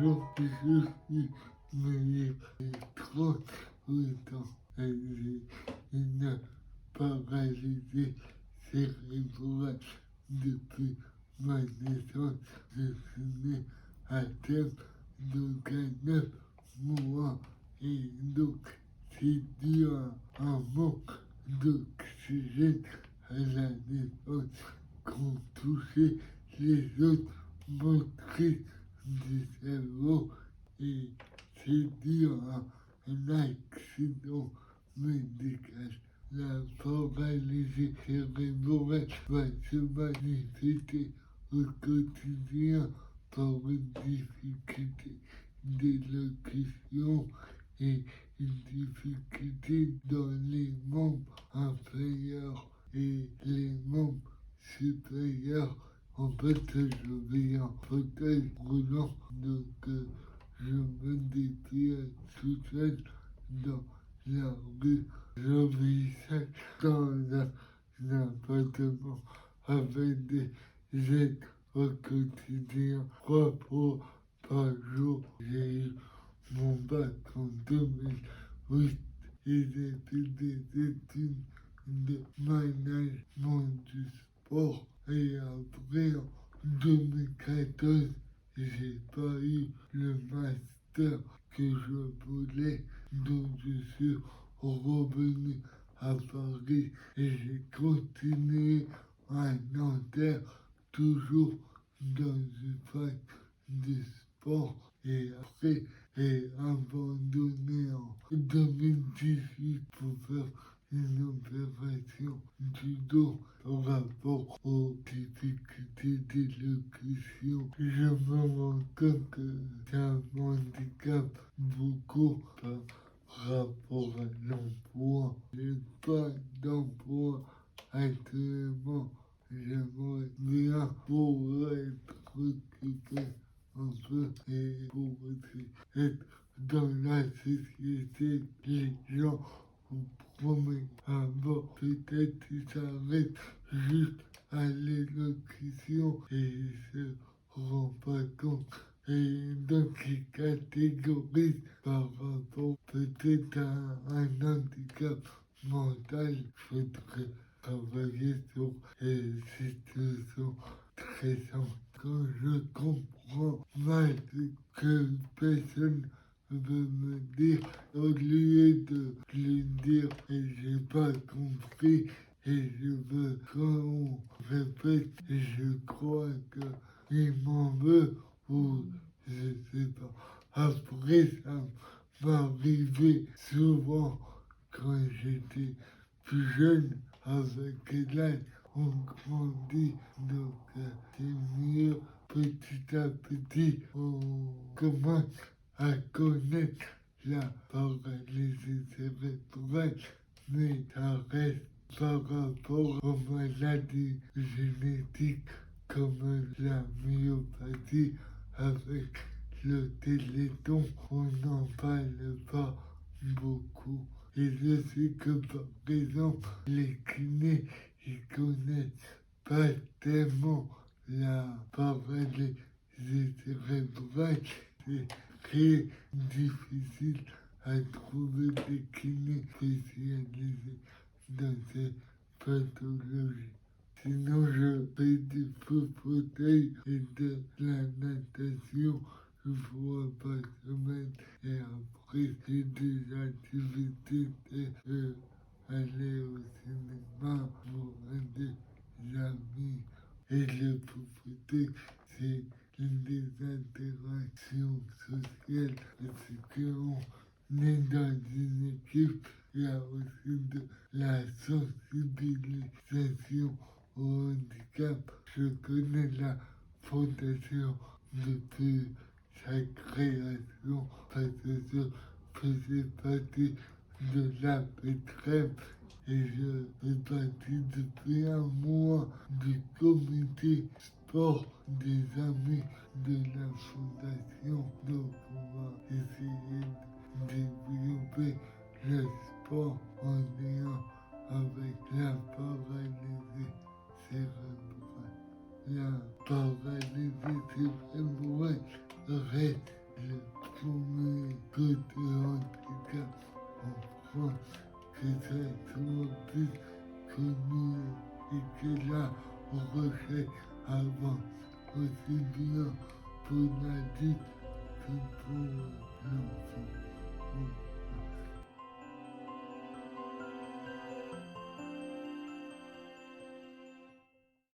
toujours je suis mais 38 ans. J'ai une paralysée cérébrale depuis ma naissance. Je suis né à terme donc à 9 mois et donc c'est dû à un manque d'oxygène à la naissance qu'ont touché les autres motrices du cerveau et c'est dû à un accident médical. La paralysée cérébrale va se manifester au quotidien par une difficulté d'élocution et une difficulté dans les membres inférieurs et les membres supérieurs. En fait, je vis en fauteuil roulant, donc je me déplace tout seul dans la rue. Je vis seul dans un appartement avec des aides au quotidien. 3 fois par jour, j'ai eu mon bac en 2008 et j'ai fait des études de management du sport. Et après, en 2014, j'ai pas eu le master que je voulais, donc je suis revenu à Paris et j'ai continué à Nanterre, toujours dans une fac de sport. Et après, j'ai abandonné en 2018 pour faire une opération du dos par rapport aux difficultés d'élocution. Je me rends compte que ça m'handicape beaucoup par rapport à l'emploi. Je n'ai pas d'emploi actuellement. J'aimerais bien pouvoir être occupé un peu et pour être dans la société. Les gens au premier abord, peut-être qu'ils s'arrêtent juste à l'élocution et ils se rendent pas compte. Et donc ils catégorisent par rapport peut-être à un handicap mental. Il faudrait travailler sur les situations stressantes. Quand je comprends mal ce que personne veut me dire, au lieu de lui dire et j'ai pas compris et je veux qu'on répète et je crois qu'il m'en veut ou je sais pas. Après ça m'arrivait souvent quand j'étais plus jeune avec l'âge. On grandit, donc c'est mieux petit à petit. On commence à connaître la paralysie cérébrale, mais ça reste par rapport aux maladies génétiques comme la myopathie avec le téléthon. On n'en parle pas beaucoup. Et je sais que par exemple, les kinés, ils connaissent pas tellement la paralysie cérébrale. C'est très difficile à trouver des kinés spécialisés dans ces pathologies. Sinon, je fais du fauteuil et de la natation 1 fois par semaine. Et après, j'ai des activités de aller au cinéma pour des amis. Et le fauteuil, c'est une des interactions sociales parce qu'on est dans une équipe. Il y a aussi de la sensibilisation au handicap. Je connais la fondation depuis sa création parce que je faisais partie de la PETREM et je fais partie depuis un mois du comité sport des amis de la fondation. Donc on va essayer de développer le sport en lien avec la paralysie cérébrale. La paralysie cérébrale reste journée de handicap en France, que ça soit plus connu et que la recherche avance aussi bien pour l'adulte que pour l'enfant.